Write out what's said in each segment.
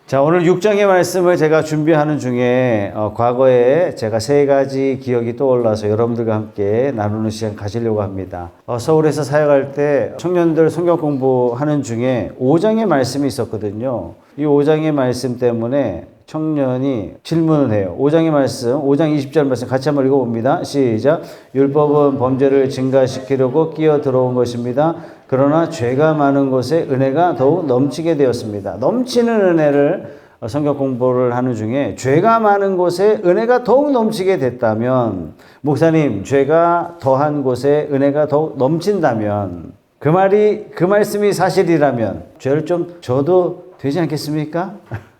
자, 오늘 6장의 말씀을 제가 준비하는 중에 과거에 제가 3가지 기억이 떠올라서 여러분들과 함께 나누는 시간 가지려고 합니다. 서울에서 사역할 때 청년들 성경 공부하는 중에 5장의 말씀이 있었거든요. 이 5장의 말씀 때문에 청년이 질문을 해요. 5장의 말씀, 5장 20절 말씀 같이 한번 읽어봅니다. 시작. 율법은 범죄를 증가시키려고 끼어 들어온 것입니다. 그러나 죄가 많은 곳에 은혜가 더욱 넘치게 되었습니다. 넘치는 은혜를 성경 공부를 하는 중에 죄가 많은 곳에 은혜가 더욱 넘치게 됐다면, 목사님, 죄가 더한 곳에 은혜가 더욱 넘친다면, 그 말씀이 사실이라면 죄를 좀 져도 되지 않겠습니까?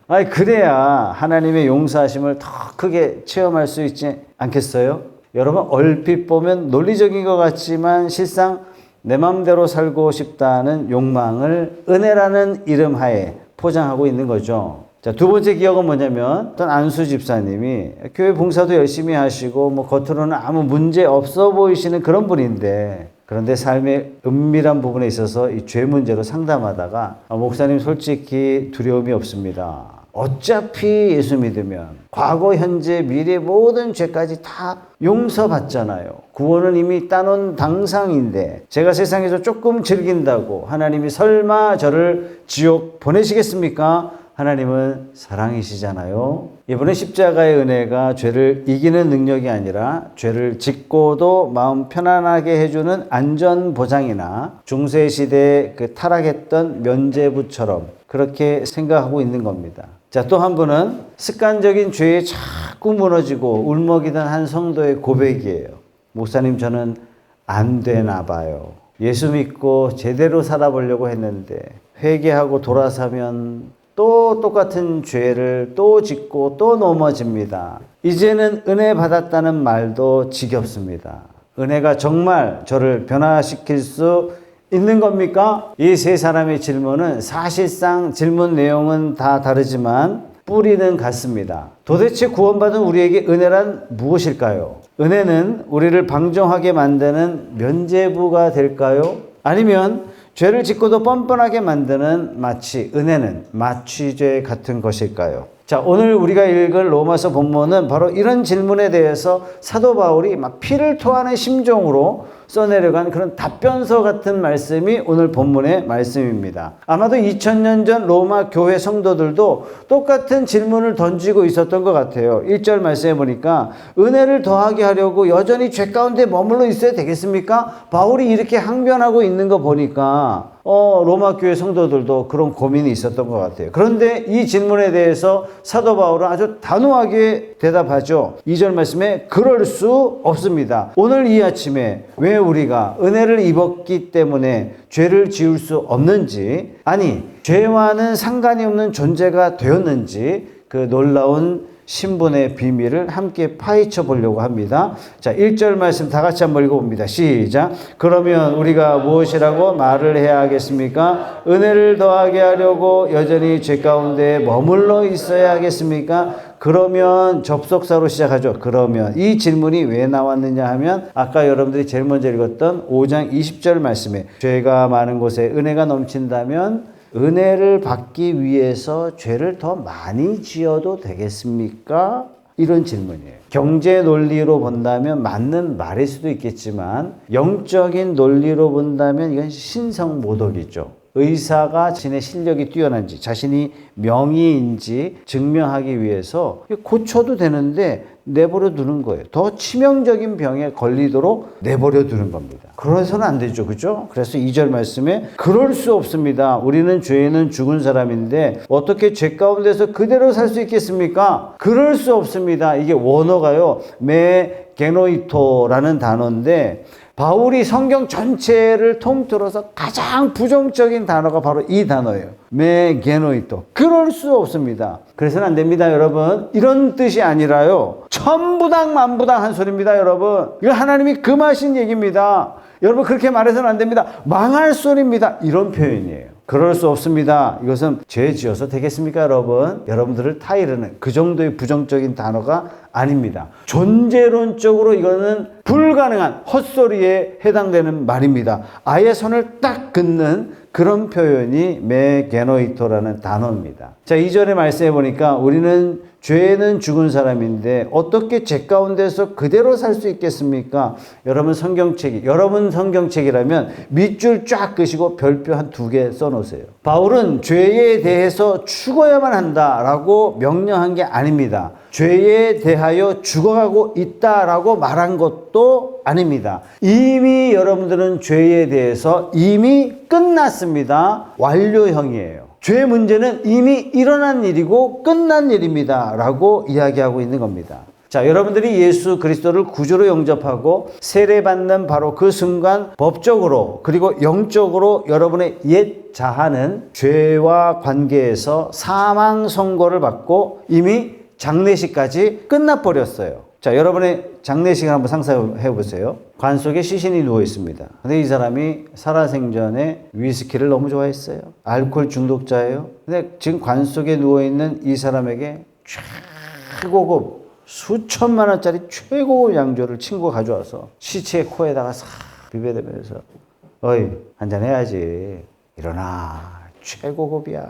아니, 그래야 하나님의 용서하심을 더 크게 체험할 수 있지 않겠어요? 여러분, 얼핏 보면 논리적인 것 같지만 실상 내 마음대로 살고 싶다는 욕망을 은혜라는 이름 하에 포장하고 있는 거죠. 자, 두 번째 기억은 뭐냐면, 어떤 안수 집사님이 교회 봉사도 열심히 하시고 겉으로는 아무 문제 없어 보이시는 그런 분인데, 그런데 삶의 은밀한 부분에 있어서 이 죄 문제로 상담하다가 목사님 솔직히 두려움이 없습니다. 어차피 예수 믿으면 과거, 현재, 미래 모든 죄까지 다 용서받잖아요. 구원은 이미 따놓은 당상인데 제가 세상에서 조금 즐긴다고 하나님이 설마 저를 지옥 보내시겠습니까? 하나님은 사랑이시잖아요. 이번에 십자가의 은혜가 죄를 이기는 능력이 아니라 죄를 짓고도 마음 편안하게 해주는 안전보장이나 중세시대에 그 타락했던 면죄부처럼 그렇게 생각하고 있는 겁니다. 자, 또 한 분은 습관적인 죄에 자꾸 무너지고 울먹이던 한 성도의 고백이에요. 목사님, 저는 안 되나 봐요. 예수 믿고 제대로 살아보려고 했는데 회개하고 돌아서면 또 똑같은 죄를 또 짓고 또 넘어집니다. 이제는 은혜 받았다는 말도 지겹습니다. 은혜가 정말 저를 변화시킬 수 있는 겁니까? 이 세 사람의 질문은 사실상 질문 내용은 다 다르지만 뿌리는 같습니다. 도대체 구원받은 우리에게 은혜란 무엇일까요? 은혜는 우리를 방종하게 만드는 면죄부가 될까요? 아니면 죄를 짓고도 뻔뻔하게 만드는 은혜는 마취죄 같은 것일까요? 자, 오늘 우리가 읽을 로마서 본문은 바로 이런 질문에 대해서 사도 바울이 막 피를 토하는 심정으로 써내려간 그런 답변서 같은 말씀이 오늘 본문의 말씀입니다. 아마도 2000년 전 로마 교회 성도들도 똑같은 질문을 던지고 있었던 것 같아요. 1절 말씀해 보니까 은혜를 더하게 하려고 여전히 죄 가운데 머물러 있어야 되겠습니까? 바울이 이렇게 항변하고 있는 거 보니까 로마 교회 성도들도 그런 고민이 있었던 것 같아요. 그런데 이 질문에 대해서 사도 바울은 아주 단호하게 대답하죠. 2절 말씀에 그럴 수 없습니다. 오늘 이 아침에 왜 우리가 은혜를 입었기 때문에 죄를 지을 수 없는지, 아니 죄와는 상관이 없는 존재가 되었는지 그 놀라운 신분의 비밀을 함께 파헤쳐 보려고 합니다. 자, 1절 말씀 다 같이 한번 읽어봅니다. 시작. 그러면 우리가 무엇이라고 말을 해야 하겠습니까? 은혜를 더하게 하려고 여전히 죄 가운데 머물러 있어야 하겠습니까? 그러면 접속사로 시작하죠. 그러면 이 질문이 왜 나왔느냐 하면 아까 여러분들이 제일 먼저 읽었던 5장 20절 말씀에 죄가 많은 곳에 은혜가 넘친다면 은혜를 받기 위해서 죄를 더 많이 지어도 되겠습니까? 이런 질문이에요. 경제 논리로 본다면 맞는 말일 수도 있겠지만 영적인 논리로 본다면 이건 신성모독이죠. 의사가 자신의 실력이 뛰어난지 자신이 명의인지 증명하기 위해서 고쳐도 되는데 내버려 두는 거예요. 더 치명적인 병에 걸리도록 내버려 두는 겁니다. 그래서는 안 되죠. 그죠? 그래서 2절 말씀에 그럴 수 없습니다. 우리는 죄인은 죽은 사람인데 어떻게 죄 가운데서 그대로 살 수 있겠습니까? 그럴 수 없습니다. 이게 원어가요. 게노이토라는 단어인데 바울이 성경 전체를 통틀어서 가장 부정적인 단어가 바로 이 단어예요. 게노이토. 그럴 수 없습니다. 그래서는 안 됩니다, 여러분. 이런 뜻이 아니라요. 천부당 만부당 한 소리입니다, 여러분. 이거 하나님이 금하신 얘기입니다. 여러분, 그렇게 말해서는 안 됩니다. 망할 소리입니다. 이런 표현이에요. 그럴 수 없습니다. 이것은 죄 지어서 되겠습니까, 여러분? 여러분들을 타이르는 그 정도의 부정적인 단어가 아닙니다. 존재론적으로 이거는 불가능한 헛소리에 해당되는 말입니다. 아예 선을 딱 긋는 그런 표현이 메게노이토라는 단어입니다. 자, 이전에 말씀해 보니까 우리는 죄는 죽은 사람인데 어떻게 죄 가운데서 그대로 살 수 있겠습니까? 여러분 성경책이라면 밑줄 쫙 끄시고 별표 한 2개 써놓으세요. 바울은 죄에 대해서 죽어야만 한다라고 명령한 게 아닙니다. 죄에 대하여 죽어가고 있다라고 말한 것도 아닙니다. 이미 여러분들은 죄에 대해서 이미 끝났습니다. 완료형이에요. 죄 문제는 이미 일어난 일이고 끝난 일입니다. 라고 이야기하고 있는 겁니다. 자, 여러분들이 예수 그리스도를 구주로 영접하고 세례받는 바로 그 순간 법적으로 그리고 영적으로 여러분의 옛 자아는 죄와 관계에서 사망 선고를 받고 이미 장례식까지 끝나버렸어요. 자, 여러분의 장례식을 한번 상상해 보세요. 관 속에 시신이 누워 있습니다. 근데 이 사람이 살아생전에 위스키를 너무 좋아했어요. 알코올 중독자예요. 근데 지금 관 속에 누워 있는 이 사람에게 최고급 수천만 원짜리 최고급 양주를 친구가 가져와서 시체의 코에다가 싹 비벼대면서 어이 한잔 해야지. 일어나. 최고급이야.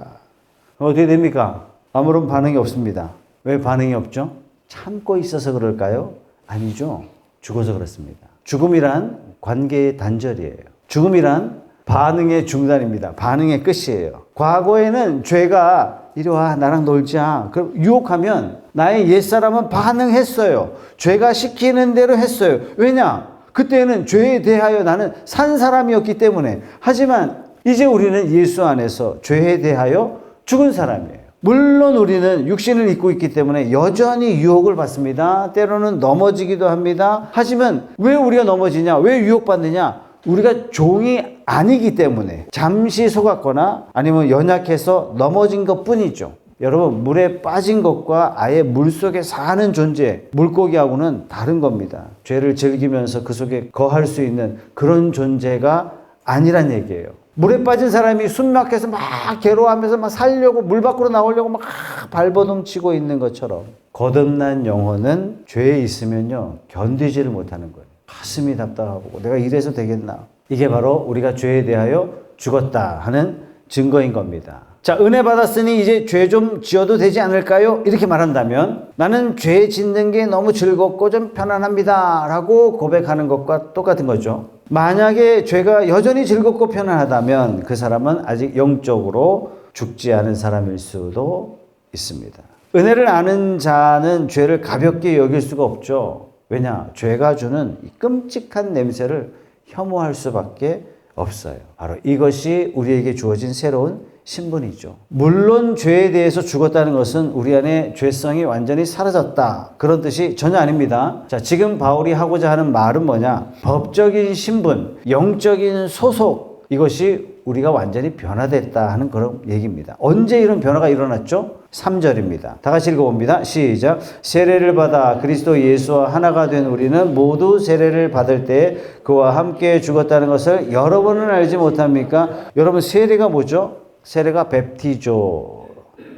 어떻게 됩니까? 아무런 반응이 없습니다. 왜 반응이 없죠? 참고 있어서 그럴까요? 아니죠. 죽어서 그렇습니다. 죽음이란 관계의 단절이에요. 죽음이란 반응의 중단입니다. 반응의 끝이에요. 과거에는 죄가 이리 와 나랑 놀자. 그럼 유혹하면 나의 옛사람은 반응했어요. 죄가 시키는 대로 했어요. 왜냐? 그때는 죄에 대하여 나는 산 사람이었기 때문에. 하지만 이제 우리는 예수 안에서 죄에 대하여 죽은 사람이에요. 물론 우리는 육신을 입고 있기 때문에 여전히 유혹을 받습니다. 때로는 넘어지기도 합니다. 하지만 왜 우리가 넘어지냐? 왜 유혹받느냐? 우리가 종이 아니기 때문에 잠시 속았거나 아니면 연약해서 넘어진 것 뿐이죠. 여러분, 물에 빠진 것과 아예 물속에 사는 존재, 물고기하고는 다른 겁니다. 죄를 즐기면서 그 속에 거할 수 있는 그런 존재가 아니란 얘기예요. 물에 빠진 사람이 숨막혀서 막 괴로워하면서 막 살려고 물 밖으로 나오려고 막 발버둥 치고 있는 것처럼 거듭난 영혼은 죄에 있으면요 견디지를 못하는 거예요. 가슴이 답답하고 내가 이래서 되겠나. 이게 바로 우리가 죄에 대하여 죽었다 하는 증거인 겁니다. 자, 은혜 받았으니 이제 죄 좀 지어도 되지 않을까요? 이렇게 말한다면 나는 죄 짓는 게 너무 즐겁고 좀 편안합니다 라고 고백하는 것과 똑같은 거죠. 만약에 죄가 여전히 즐겁고 편안하다면 그 사람은 아직 영적으로 죽지 않은 사람일 수도 있습니다. 은혜를 아는 자는 죄를 가볍게 여길 수가 없죠. 왜냐? 죄가 주는 이 끔찍한 냄새를 혐오할 수밖에 없어요. 바로 이것이 우리에게 주어진 새로운 신분이죠. 물론 죄에 대해서 죽었다는 것은 우리 안에 죄성이 완전히 사라졌다. 그런 뜻이 전혀 아닙니다. 자, 지금 바울이 하고자 하는 말은 뭐냐? 법적인 신분, 영적인 소속, 이것이 우리가 완전히 변화됐다 하는 그런 얘기입니다. 언제 이런 변화가 일어났죠? 3절입니다. 다 같이 읽어봅니다. 시작. 세례를 받아 그리스도 예수와 하나가 된 우리는 모두 세례를 받을 때 그와 함께 죽었다는 것을 여러분은 알지 못합니까? 여러분, 세례가 뭐죠? 세례가 베프티조,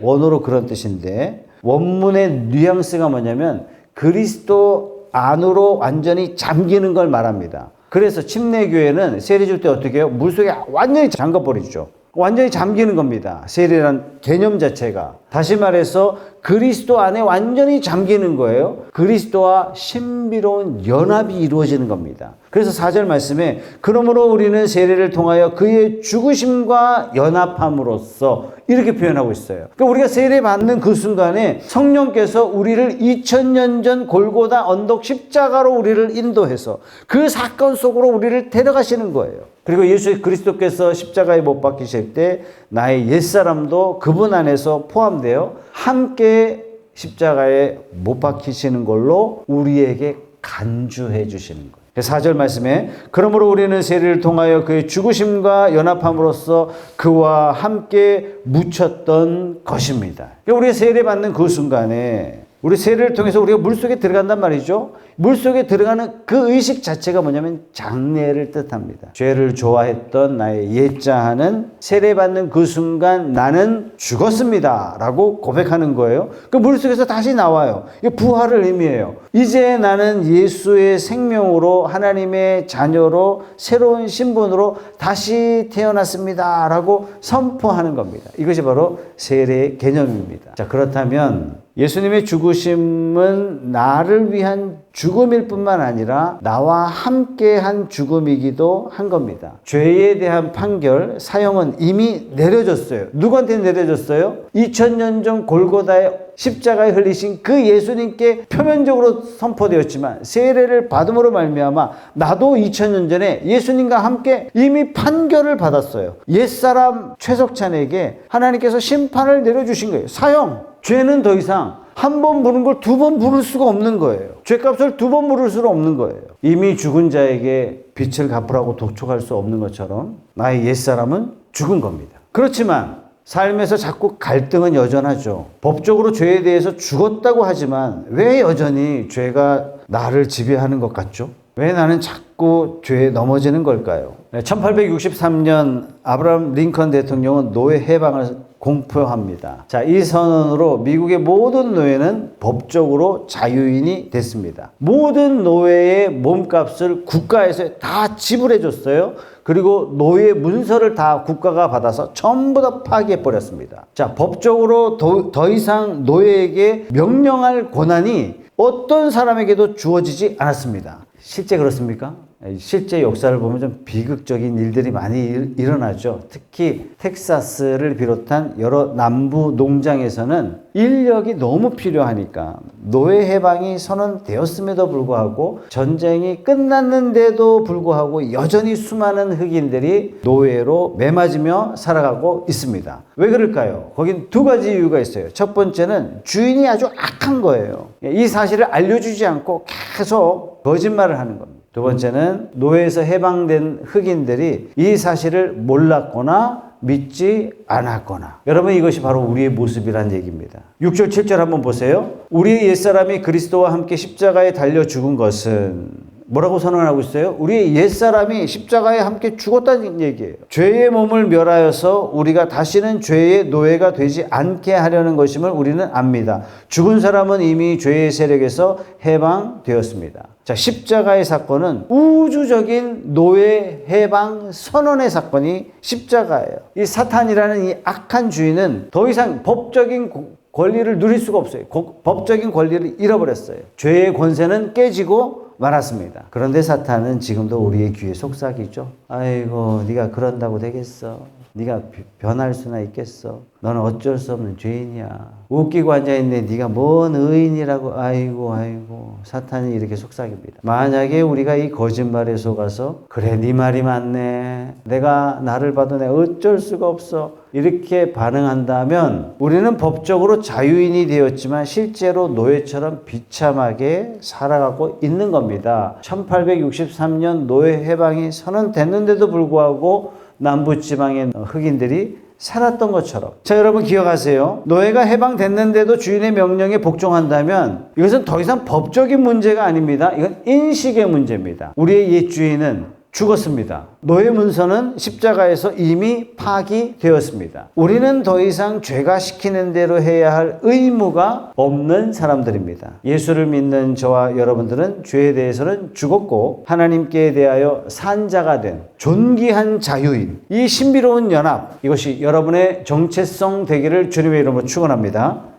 원어로 그런 뜻인데 원문의 뉘앙스가 뭐냐면 그리스도 안으로 완전히 잠기는 걸 말합니다. 그래서 침례교회는 세례 줄 때 어떻게 해요? 물속에 완전히 잠가버리죠. 완전히 잠기는 겁니다. 세례란 개념 자체가. 다시 말해서 그리스도 안에 완전히 잠기는 거예요. 그리스도와 신비로운 연합이 이루어지는 겁니다. 그래서 4절 말씀에 그러므로 우리는 세례를 통하여 그의 죽으심과 연합함으로써 이렇게 표현하고 있어요. 그러니까 우리가 세례 받는 그 순간에 성령께서 우리를 2000년 전 골고다 언덕 십자가로 우리를 인도해서 그 사건 속으로 우리를 데려가시는 거예요. 그리고 예수 그리스도께서 십자가에 못 박히실 때 나의 옛사람도 그분 안에서 포함되어 함께 십자가에 못 박히시는 걸로 우리에게 간주해 주시는 거예요. 4절 말씀에 그러므로 우리는 세례를 통하여 그의 죽으심과 연합함으로써 그와 함께 묻혔던 것입니다. 우리가 세례 받는 그 순간에 우리 세례를 통해서 우리가 물속에 들어간단 말이죠. 물속에 들어가는 그 의식 자체가 뭐냐면 장례를 뜻합니다. 죄를 좋아했던 나의 옛자아는 세례받는 그 순간 나는 죽었습니다 라고 고백하는 거예요. 그 물속에서 다시 나와요. 이게 부활을 의미해요. 이제 나는 예수의 생명으로 하나님의 자녀로 새로운 신분으로 다시 태어났습니다 라고 선포하는 겁니다. 이것이 바로 세례의 개념입니다. 자, 그렇다면 예수님의 죽으심은 나를 위한 죽음일 뿐만 아니라 나와 함께한 죽음이기도 한 겁니다. 죄에 대한 판결, 사형은 이미 내려졌어요. 누구한테 내려졌어요? 2000년 전 골고다의 십자가에 흘리신 그 예수님께 표면적으로 선포되었지만 세례를 받음으로 말미암아 나도 2000년 전에 예수님과 함께 이미 판결을 받았어요. 옛사람 최석찬에게 하나님께서 심판을 내려주신 거예요. 사형! 죄는 더 이상 한 번 부른 걸 두 번 부를 수가 없는 거예요. 죄값을 두 번 물을 수는 없는 거예요. 이미 죽은 자에게 빚을 갚으라고 독촉할 수 없는 것처럼 나의 옛사람은 죽은 겁니다. 그렇지만 삶에서 자꾸 갈등은 여전하죠. 법적으로 죄에 대해서 죽었다고 하지만 왜 여전히 죄가 나를 지배하는 것 같죠? 왜 나는 자꾸 죄에 넘어지는 걸까요? 1863년 아브라함 링컨 대통령은 노예 해방을 공표합니다. 자, 이 선언으로 미국의 모든 노예는 법적으로 자유인이 됐습니다. 모든 노예의 몸값을 국가에서 다 지불해 줬어요. 그리고 노예 문서를 다 국가가 받아서 전부 다 파기해 버렸습니다. 자, 법적으로 더 이상 노예에게 명령할 권한이 어떤 사람에게도 주어지지 않았습니다. 실제 그렇습니까? 실제 역사를 보면 좀 비극적인 일들이 많이 일어나죠. 특히 텍사스를 비롯한 여러 남부 농장에서는 인력이 너무 필요하니까 노예 해방이 선언되었음에도 불구하고 전쟁이 끝났는데도 불구하고 여전히 수많은 흑인들이 노예로 매맞으며 살아가고 있습니다. 왜 그럴까요? 거긴 두 가지 이유가 있어요. 첫 번째는 주인이 아주 악한 거예요. 이 사실을 알려주지 않고 계속 거짓말을 하는 겁니다. 두 번째는 노예에서 해방된 흑인들이 이 사실을 몰랐거나 믿지 않았거나. 여러분, 이것이 바로 우리의 모습이란 얘기입니다. 6절 7절 한번 보세요. 우리의 옛사람이 그리스도와 함께 십자가에 달려 죽은 것은 뭐라고 선언하고 있어요? 우리의 옛사람이 십자가에 함께 죽었다는 얘기예요. 죄의 몸을 멸하여서 우리가 다시는 죄의 노예가 되지 않게 하려는 것임을 우리는 압니다. 죽은 사람은 이미 죄의 세력에서 해방되었습니다. 자, 십자가의 사건은 우주적인 노예 해방 선언의 사건이 십자가예요. 이 사탄이라는 이 악한 주인은 더 이상 법적인 권리를 누릴 수가 없어요. 법적인 권리를 잃어버렸어요. 죄의 권세는 깨지고 말았습니다. 그런데 사탄은 지금도 우리의 귀에 속삭이죠. 아이고, 네가 그런다고 되겠어? 네가 변할 수나 있겠어? 너는 어쩔 수 없는 죄인이야. 웃기고 앉아있네. 네가 뭔 의인이라고. 아이고 사탄이 이렇게 속삭입니다. 만약에 우리가 이 거짓말에 속아서 그래 네 말이 맞네. 내가 나를 봐도 내가 어쩔 수가 없어. 이렇게 반응한다면 우리는 법적으로 자유인이 되었지만 실제로 노예처럼 비참하게 살아가고 있는 겁니다. 1863년 노예 해방이 선언됐는데도 불구하고 남부지방의 흑인들이 살았던 것처럼. 자, 여러분 기억하세요. 노예가 해방됐는데도 주인의 명령에 복종한다면 이것은 더 이상 법적인 문제가 아닙니다. 이건 인식의 문제입니다. 우리의 옛 주인은 죽었습니다. 노예 문서는 십자가에서 이미 파기되었습니다. 우리는 더 이상 죄가 시키는 대로 해야 할 의무가 없는 사람들입니다. 예수를 믿는 저와 여러분들은 죄에 대해서는 죽었고 하나님께 대하여 산 자가 된 존귀한 자유인, 이 신비로운 연합, 이것이 여러분의 정체성 되기를 주님의 이름으로 축원합니다.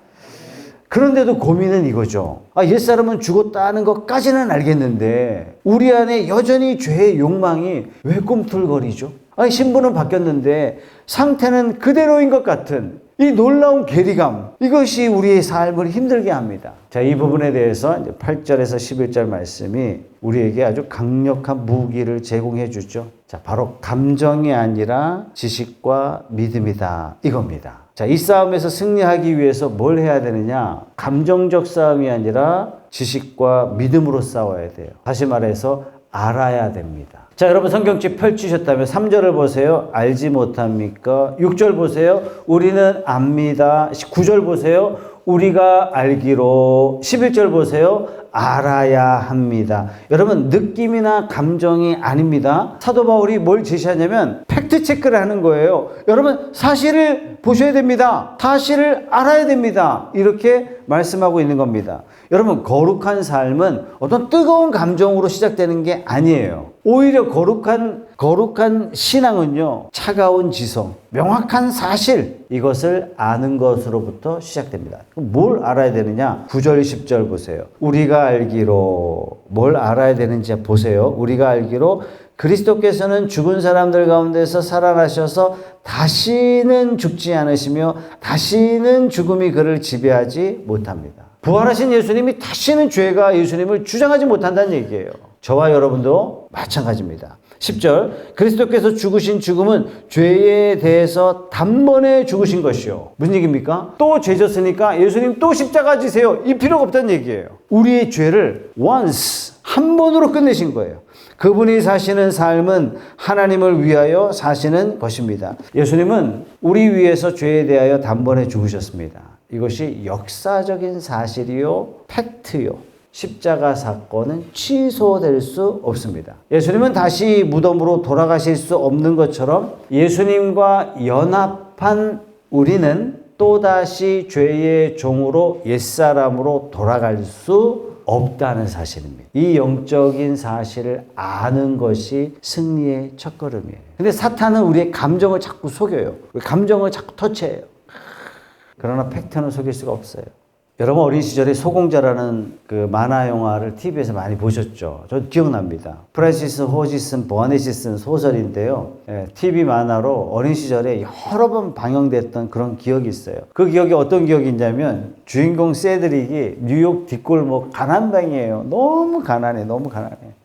그런데도 고민은 이거죠. 옛사람은 죽었다는 것까지는 알겠는데 우리 안에 여전히 죄의 욕망이 왜 꿈틀거리죠? 신분은 바뀌었는데 상태는 그대로인 것 같은 이 놀라운 괴리감, 이것이 우리의 삶을 힘들게 합니다. 자, 이 부분에 대해서 이제 8절에서 11절 말씀이 우리에게 아주 강력한 무기를 제공해 주죠. 자, 바로 감정이 아니라 지식과 믿음이다, 이겁니다. 자, 이 싸움에서 승리하기 위해서 뭘 해야 되느냐? 감정적 싸움이 아니라 지식과 믿음으로 싸워야 돼요. 다시 말해서 알아야 됩니다. 자, 여러분 성경책 펼치셨다면 3절을 보세요. 알지 못합니까? 6절 보세요. 우리는 압니다. 9절 보세요. 우리가 알기로 11절 보세요. 알아야 합니다. 여러분, 느낌이나 감정이 아닙니다. 사도 바울이 뭘 제시하냐면 팩트 체크를 하는 거예요. 여러분, 사실을 보셔야 됩니다. 사실을 알아야 됩니다. 이렇게 말씀하고 있는 겁니다. 여러분, 거룩한 삶은 어떤 뜨거운 감정으로 시작되는 게 아니에요. 오히려 거룩한 신앙은요, 차가운 지성, 명확한 사실, 이것을 아는 것으로부터 시작됩니다. 그럼 뭘 알아야 되느냐? 9절, 10절 보세요. 우리가 알기로 뭘 알아야 되는지 보세요. 우리가 알기로 그리스도께서는 죽은 사람들 가운데서 살아나셔서 다시는 죽지 않으시며 다시는 죽음이 그를 지배하지 못합니다. 부활하신 예수님이 다시는 죄가 예수님을 주장하지 못한다는 얘기예요. 저와 여러분도 마찬가지입니다. 10절, 그리스도께서 죽으신 죽음은 죄에 대해서 단번에 죽으신 것이요. 무슨 얘기입니까? 또 죄 졌으니까 예수님 또 십자가 지세요. 이 필요가 없다는 얘기예요. 우리의 죄를 once, 한 번으로 끝내신 거예요. 그분이 사시는 삶은 하나님을 위하여 사시는 것입니다. 예수님은 우리 위해서 죄에 대하여 단번에 죽으셨습니다. 이것이 역사적인 사실이요, 팩트요. 십자가 사건은 취소될 수 없습니다. 예수님은 다시 무덤으로 돌아가실 수 없는 것처럼 예수님과 연합한 우리는 또다시 죄의 종으로 옛사람으로 돌아갈 수 없다는 사실입니다. 이 영적인 사실을 아는 것이 승리의 첫걸음이에요. 근데 사탄은 우리의 감정을 자꾸 속여요. 감정을 자꾸 터치해요. 그러나 팩트는 속일 수가 없어요. 여러분, 어린 시절에 소공자라는 그 만화 영화를 TV에서 많이 보셨죠? 저 기억납니다. 프란시스 호지슨 버넷이 쓴 소설인데요. TV 만화로 어린 시절에 여러 번 방영됐던 그런 기억이 있어요. 그 기억이 어떤 기억이 있냐면 주인공 세드릭이 뉴욕 뒷골목 가난뱅이에요. 너무 가난해.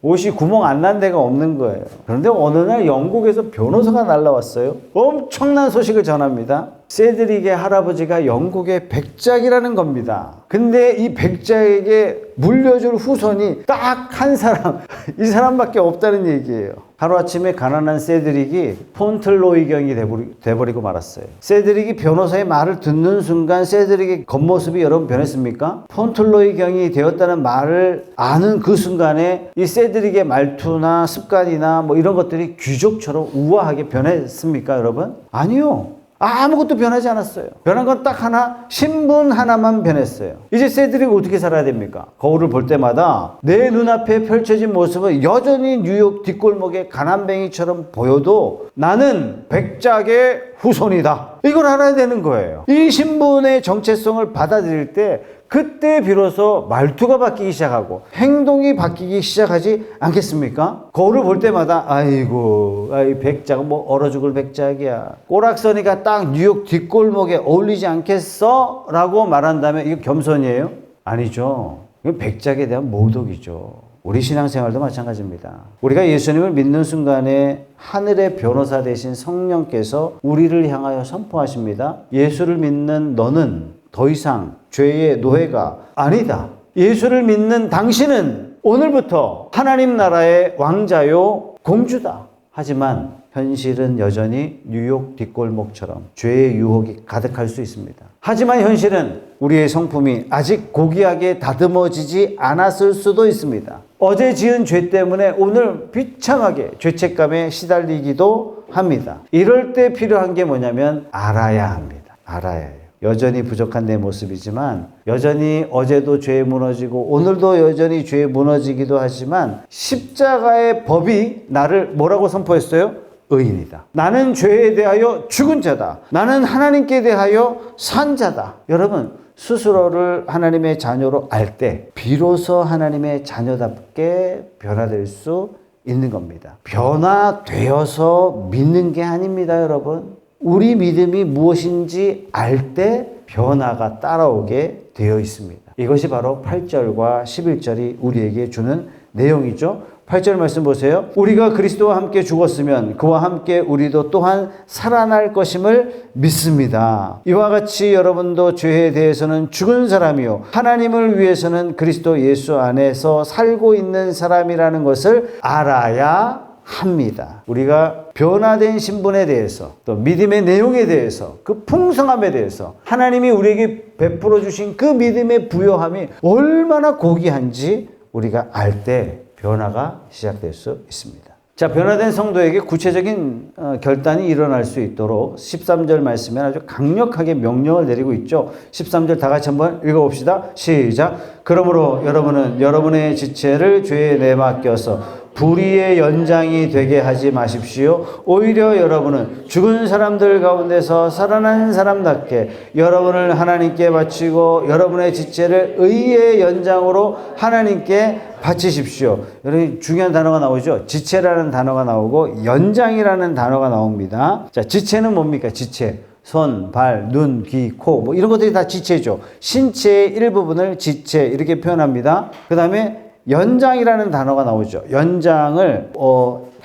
옷이 구멍 안 난 데가 없는 거예요. 그런데 어느 날 영국에서 변호사가 날라왔어요. 엄청난 소식을 전합니다. 세드릭의 할아버지가 영국의 백작이라는 겁니다. 근데 이 백작에게 물려줄 후손이 딱 한 사람, 이 사람밖에 없다는 얘기예요. 하루아침에 가난한 세드릭이 폰틀로이경이 돼버리고 말았어요. 세드릭이 변호사의 말을 듣는 순간 세드릭의 겉모습이 여러분 변했습니까? 폰틀로이경이 되었다는 말을 아는 그 순간에 이 세드릭의 말투나 습관이나 뭐 이런 것들이 귀족처럼 우아하게 변했습니까, 여러분? 아니요. 아무것도 변하지 않았어요. 변한 건 딱 하나, 신분 하나만 변했어요. 이제 세드릭이 어떻게 살아야 됩니까? 거울을 볼 때마다 내 눈앞에 펼쳐진 모습은 여전히 뉴욕 뒷골목의 가난뱅이처럼 보여도 나는 백작의 후손이다. 이걸 알아야 되는 거예요. 이 신분의 정체성을 받아들일 때 그때 비로소 말투가 바뀌기 시작하고 행동이 바뀌기 시작하지 않겠습니까? 거울을 볼 때마다 아이고, 백작, 뭐 얼어 죽을 백작이야. 꼬락서니가 딱 뉴욕 뒷골목에 어울리지 않겠어? 라고 말한다면 이거 겸손이에요? 아니죠. 이건 백작에 대한 모독이죠. 우리 신앙생활도 마찬가지입니다. 우리가 예수님을 믿는 순간에 하늘의 변호사 되신 성령께서 우리를 향하여 선포하십니다. 예수를 믿는 너는 더 이상 죄의 노예가 아니다. 예수를 믿는 당신은 오늘부터 하나님 나라의 왕자요 공주다. 하지만 현실은 여전히 뉴욕 뒷골목처럼 죄의 유혹이 가득할 수 있습니다. 하지만 현실은 우리의 성품이 아직 고귀하게 다듬어지지 않았을 수도 있습니다. 어제 지은 죄 때문에 오늘 비참하게 죄책감에 시달리기도 합니다. 이럴 때 필요한 게 뭐냐면 알아야 합니다. 알아야 해요. 여전히 부족한 내 모습이지만 여전히 어제도 죄에 무너지고 오늘도 여전히 죄에 무너지기도 하지만 십자가의 법이 나를 뭐라고 선포했어요? 의인이다. 나는 죄에 대하여 죽은 자다. 나는 하나님께 대하여 산 자다. 여러분, 스스로를 하나님의 자녀로 알 때 비로소 하나님의 자녀답게 변화될 수 있는 겁니다. 변화되어서 믿는 게 아닙니다, 여러분. 우리 믿음이 무엇인지 알 때 변화가 따라오게 되어 있습니다. 이것이 바로 8절과 11절이 우리에게 주는 내용이죠. 8절 말씀 보세요. 우리가 그리스도와 함께 죽었으면 그와 함께 우리도 또한 살아날 것임을 믿습니다. 이와 같이 여러분도 죄에 대해서는 죽은 사람이요 하나님을 위해서는 그리스도 예수 안에서 살고 있는 사람이라는 것을 알아야 합니다. 우리가 변화된 신분에 대해서 또 믿음의 내용에 대해서 그 풍성함에 대해서 하나님이 우리에게 베풀어 주신 그 믿음의 부요함이 얼마나 고귀한지 우리가 알 때 변화가 시작될 수 있습니다. 자, 변화된 성도에게 구체적인 결단이 일어날 수 있도록 13절 말씀에 아주 강력하게 명령을 내리고 있죠. 13절 다 같이 한번 읽어봅시다. 시작. 그러므로 여러분은 여러분의 지체를 죄에 내맡겨서 불의의 연장이 되게 하지 마십시오. 오히려 여러분은 죽은 사람들 가운데서 살아난 사람답게 여러분을 하나님께 바치고 여러분의 지체를 의의 연장으로 하나님께 바치십시오. 여러분 중요한 단어가 나오죠. 지체라는 단어가 나오고 연장이라는 단어가 나옵니다. 자, 지체는 뭡니까? 지체. 손, 발, 눈, 귀, 코 뭐 이런 것들이 다 지체죠. 신체의 일부분을 지체 이렇게 표현합니다. 그 다음에 연장이라는 단어가 나오죠. 연장을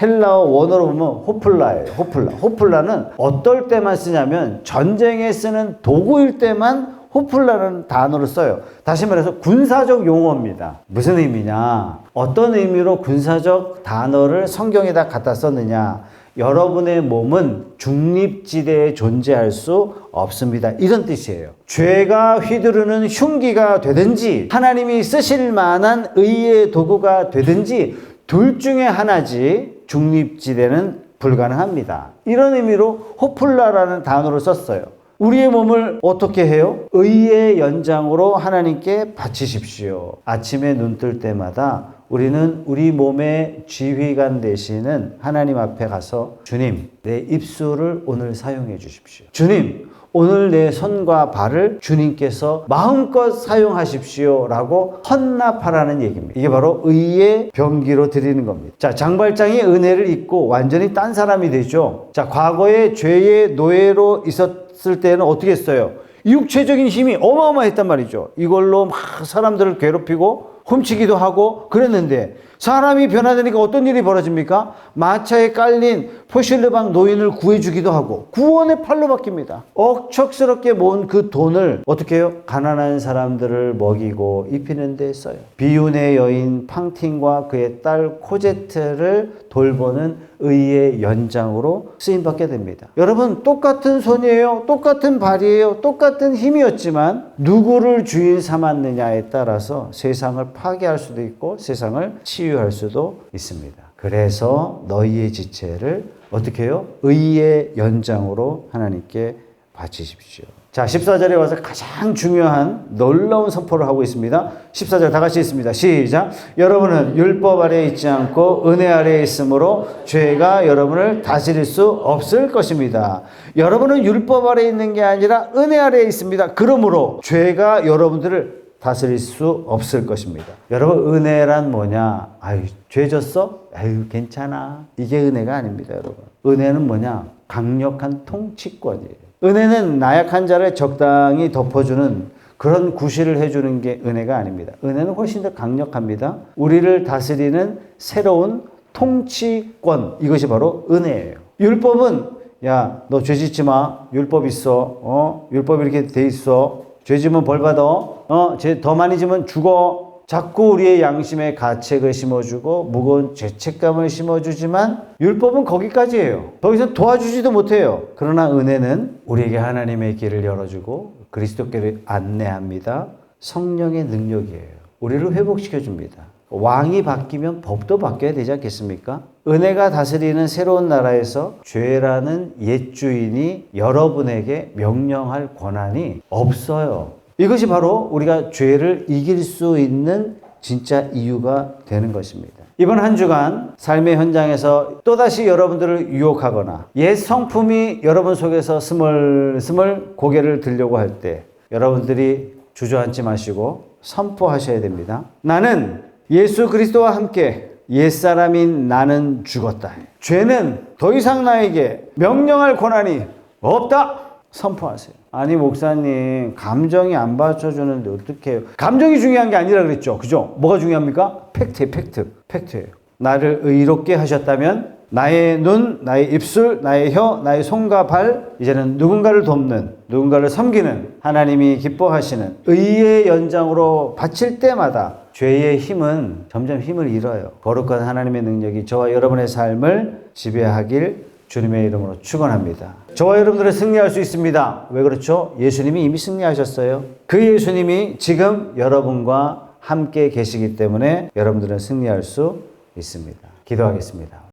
헬라어 원어로 보면 호플라예요. 호플라는 어떨 때만 쓰냐면 전쟁에 쓰는 도구일 때만 호플라는 단어를 써요. 다시 말해서 군사적 용어입니다. 무슨 의미냐? 어떤 의미로 군사적 단어를 성경에다 갖다 썼느냐? 여러분의 몸은 중립지대에 존재할 수 없습니다. 이런 뜻이에요. 죄가 휘두르는 흉기가 되든지 하나님이 쓰실 만한 의의 도구가 되든지 둘 중에 하나지 중립지대는 불가능합니다. 이런 의미로 호플라라는 단어를 썼어요. 우리의 몸을 어떻게 해요? 의의 연장으로 하나님께 바치십시오. 아침에 눈 뜰 때마다 우리는 우리 몸의 지휘관 되시는 하나님 앞에 가서 주님, 내 입술을 오늘 사용해 주십시오. 주님, 오늘 내 손과 발을 주님께서 마음껏 사용하십시오 라고 헌납하라는 얘기입니다. 이게 바로 의의 병기로 드리는 겁니다. 자, 장발장이 은혜를 입고 완전히 딴 사람이 되죠. 자, 과거에 죄의 노예로 있었을 때는 어떻게 했어요? 육체적인 힘이 어마어마했단 말이죠. 이걸로 막 사람들을 괴롭히고 훔치기도 하고 그랬는데 사람이 변화되니까 어떤 일이 벌어집니까? 마차에 깔린 포실르방 노인을 구해주기도 하고 구원의 팔로 바뀝니다. 억척스럽게 모은 그 돈을 어떻게 해요? 가난한 사람들을 먹이고 입히는 데 써요. 비운의 여인 팡틴과 그의 딸 코제트를 돌보는 의의 연장으로 쓰임받게 됩니다. 여러분, 똑같은 손이에요. 똑같은 발이에요. 똑같은 힘이었지만 누구를 주인 삼았느냐에 따라서 세상을 파괴할 수도 있고 세상을 치유할 수도 있습니다. 그래서 너희의 지체를 어떻게 해요? 의의 연장으로 하나님께 바치십시오. 자, 14절에 와서 가장 중요한 놀라운 선포를 하고 있습니다. 14절 다 같이 있습니다. 시작. 여러분은 율법 아래에 있지 않고 은혜 아래에 있으므로 죄가 여러분을 다스릴 수 없을 것입니다. 여러분은 율법 아래에 있는 게 아니라 은혜 아래에 있습니다. 그러므로 죄가 여러분들을 다스릴 수 없을 것입니다. 여러분, 은혜란 뭐냐? 아유, 죄 졌어? 아유, 괜찮아. 이게 은혜가 아닙니다, 여러분. 은혜는 뭐냐? 강력한 통치권이에요. 은혜는 나약한 자를 적당히 덮어주는 그런 구실을 해주는 게 은혜가 아닙니다. 은혜는 훨씬 더 강력합니다. 우리를 다스리는 새로운 통치권, 이것이 바로 은혜예요. 율법은 야, 너 죄 짓지 마. 율법 있어. 율법 이렇게 돼 있어. 죄 지면 벌 받아. 죄 더 많이 지면 죽어. 자꾸 우리의 양심에 가책을 심어주고 무거운 죄책감을 심어주지만 율법은 거기까지예요. 더 이상 도와주지도 못해요. 그러나 은혜는 우리에게 하나님의 길을 열어주고 그리스도께를 안내합니다. 성령의 능력이에요. 우리를 회복시켜줍니다. 왕이 바뀌면 법도 바뀌어야 되지 않겠습니까? 은혜가 다스리는 새로운 나라에서 죄라는 옛 주인이 여러분에게 명령할 권한이 없어요. 이것이 바로 우리가 죄를 이길 수 있는 진짜 이유가 되는 것입니다. 이번 한 주간 삶의 현장에서 또다시 여러분들을 유혹하거나 옛 성품이 여러분 속에서 스멀스멀 고개를 들려고 할 때 여러분들이 주저앉지 마시고 선포하셔야 됩니다. 나는 예수 그리스도와 함께 옛사람인 나는 죽었다. 죄는 더 이상 나에게 명령할 권한이 없다. 선포하세요. 아니 목사님, 감정이 안 받쳐주는데 어떻게 해요? 감정이 중요한 게 아니라 그랬죠. 그죠? 뭐가 중요합니까? 팩트예요. 나를 의롭게 하셨다면 나의 눈, 나의 입술, 나의 혀, 나의 손과 발, 이제는 누군가를 돕는, 누군가를 섬기는, 하나님이 기뻐하시는 의의 연장으로 바칠 때마다 죄의 힘은 점점 힘을 잃어요. 거룩한 하나님의 능력이 저와 여러분의 삶을 지배하길 주님의 이름으로 축원합니다. 저와 여러분들은 승리할 수 있습니다. 왜 그렇죠? 예수님이 이미 승리하셨어요. 그 예수님이 지금 여러분과 함께 계시기 때문에 여러분들은 승리할 수 있습니다. 기도하겠습니다.